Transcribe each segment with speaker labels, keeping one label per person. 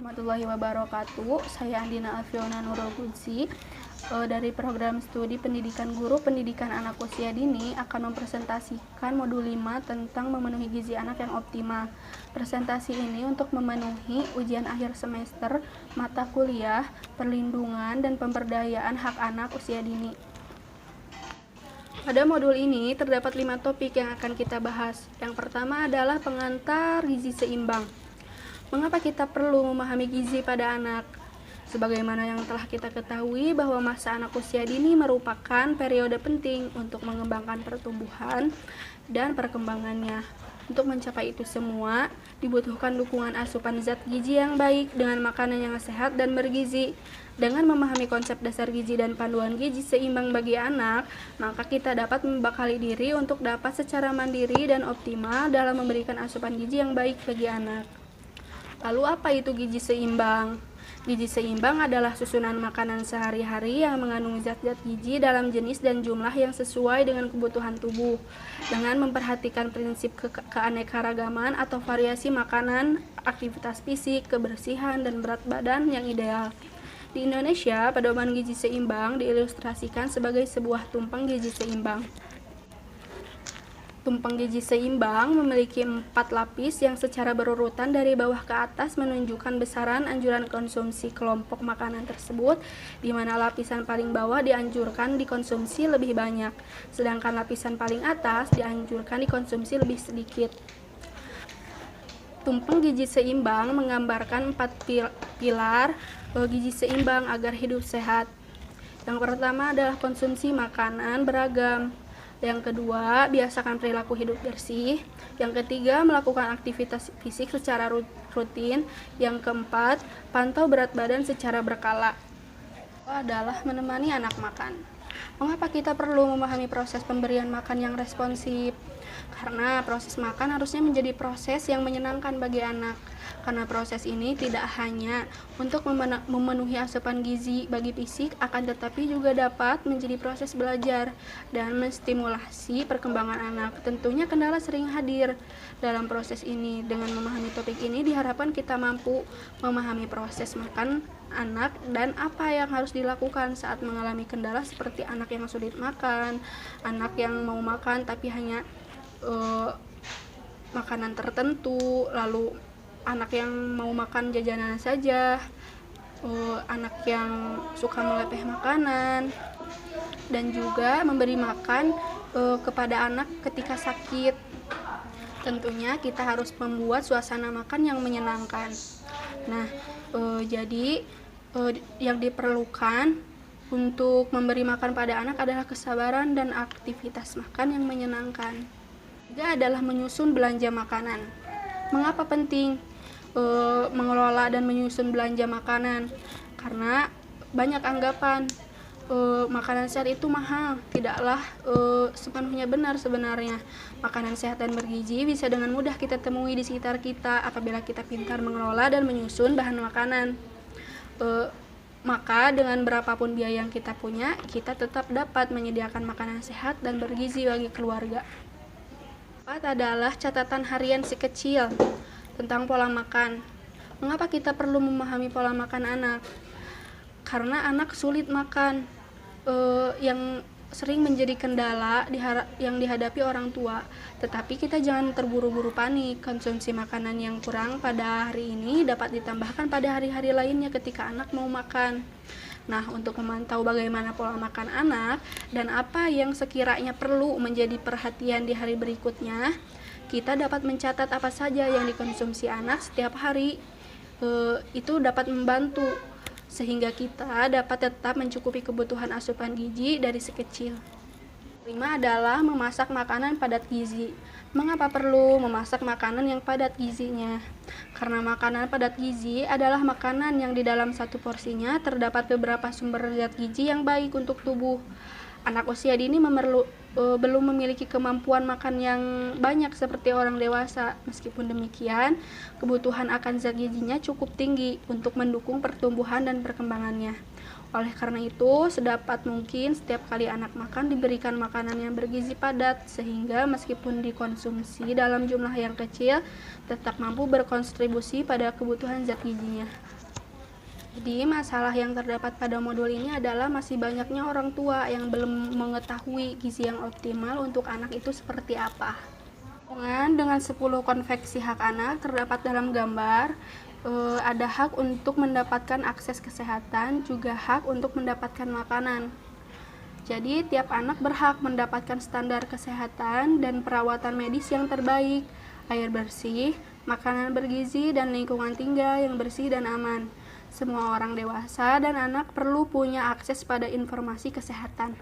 Speaker 1: Warahmatullahi wabarakatuh. Saya Andina Alfiona Nurul Qudsi dari program studi pendidikan guru pendidikan anak usia dini akan mempresentasikan modul 5 tentang memenuhi gizi anak yang optimal. Presentasi ini untuk memenuhi ujian akhir semester mata kuliah perlindungan dan pemberdayaan hak anak usia dini. Pada modul ini terdapat 5 topik yang akan kita bahas. Yang pertama adalah pengantar gizi seimbang. Mengapa kita perlu memahami gizi pada anak? Sebagaimana yang telah kita ketahui bahwa masa anak usia dini merupakan periode penting untuk mengembangkan pertumbuhan dan perkembangannya. Untuk mencapai itu semua, dibutuhkan dukungan asupan zat gizi yang baik dengan makanan yang sehat dan bergizi. Dengan memahami konsep dasar gizi dan panduan gizi seimbang bagi anak, maka kita dapat membekali diri untuk dapat secara mandiri dan optimal dalam memberikan asupan gizi yang baik bagi anak. Lalu apa itu gizi seimbang? Gizi seimbang adalah susunan makanan sehari-hari yang mengandung zat-zat gizi dalam jenis dan jumlah yang sesuai dengan kebutuhan tubuh, dengan memperhatikan prinsip keanekaragaman atau variasi makanan, aktivitas fisik, kebersihan, dan berat badan yang ideal. Di Indonesia, pedoman gizi seimbang diilustrasikan sebagai sebuah tumpeng gizi seimbang. Tumpeng gizi seimbang memiliki 4 lapis yang secara berurutan dari bawah ke atas menunjukkan besaran anjuran konsumsi kelompok makanan tersebut, di mana lapisan paling bawah dianjurkan dikonsumsi lebih banyak, sedangkan lapisan paling atas dianjurkan dikonsumsi lebih sedikit. Tumpeng gizi seimbang menggambarkan 4 pilar gizi seimbang agar hidup sehat. Yang pertama adalah konsumsi makanan beragam. Yang kedua, biasakan perilaku hidup bersih. Yang ketiga, melakukan aktivitas fisik secara rutin. Yang keempat, pantau berat badan secara berkala. Adalah menemani anak makan. Mengapa kita perlu memahami proses pemberian makan yang responsif? Karena proses makan harusnya menjadi proses yang menyenangkan bagi anak. Karena proses ini tidak hanya untuk memenuhi asupan gizi bagi fisik, akan tetapi juga dapat menjadi proses belajar dan menstimulasi perkembangan anak. Tentunya kendala sering hadir dalam proses ini. Dengan memahami topik ini diharapkan kita mampu memahami proses makan anak dan apa yang harus dilakukan saat mengalami kendala seperti anak yang sulit makan, anak yang mau makan tapi hanya makanan tertentu, lalu anak yang mau makan jajanan saja, anak yang suka melepeh makanan, dan juga memberi makan kepada anak ketika sakit. Tentunya kita harus membuat suasana makan yang menyenangkan. Nah, jadi yang diperlukan untuk memberi makan pada anak adalah kesabaran dan aktivitas makan yang menyenangkan. Ketiga adalah menyusun belanja makanan. Mengapa penting mengelola dan menyusun belanja makanan? Karena banyak anggapan makanan sehat itu mahal. Tidaklah sepenuhnya benar sebenarnya. Makanan sehat dan bergizi bisa dengan mudah kita temui di sekitar kita apabila kita pintar mengelola dan menyusun bahan makanan. Maka dengan berapapun biaya yang kita punya, kita tetap dapat menyediakan makanan sehat dan bergizi bagi keluarga. Keempat adalah catatan harian si kecil tentang pola makan. Mengapa kita perlu memahami pola makan anak? Karena anak sulit makan, yang sering menjadi kendala yang dihadapi orang tua. Tetapi kita jangan terburu-buru panik. Konsumsi makanan yang kurang pada hari ini dapat ditambahkan pada hari-hari lainnya ketika anak mau makan. Nah, untuk memantau bagaimana pola makan anak dan apa yang sekiranya perlu menjadi perhatian di hari berikutnya, kita dapat mencatat apa saja yang dikonsumsi anak setiap hari. Itu dapat membantu sehingga kita dapat tetap mencukupi kebutuhan asupan gizi dari sekecil. Kelima adalah memasak makanan padat gizi. Mengapa perlu memasak makanan yang padat gizinya? Karena makanan padat gizi adalah makanan yang di dalam satu porsinya terdapat beberapa sumber zat gizi yang baik untuk tubuh. Anak usia dini belum memiliki kemampuan makan yang banyak seperti orang dewasa. Meskipun demikian, kebutuhan akan zat gizinya cukup tinggi untuk mendukung pertumbuhan dan perkembangannya. Oleh karena itu, sedapat mungkin setiap kali anak makan diberikan makanan yang bergizi padat, sehingga meskipun dikonsumsi dalam jumlah yang kecil, tetap mampu berkontribusi pada kebutuhan zat gizinya. Jadi, masalah yang terdapat pada modul ini adalah masih banyaknya orang tua yang belum mengetahui gizi yang optimal untuk anak itu seperti apa. Dengan 10 konveksi hak anak terdapat dalam gambar, ada hak untuk mendapatkan akses kesehatan, juga hak untuk mendapatkan makanan. Jadi, tiap anak berhak mendapatkan standar kesehatan dan perawatan medis yang terbaik, air bersih, makanan bergizi, dan lingkungan tinggal yang bersih dan aman. Semua orang dewasa dan anak perlu punya akses pada informasi kesehatan.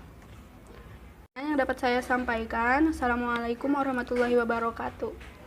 Speaker 1: Yang dapat saya sampaikan, Assalamualaikum warahmatullahi wabarakatuh.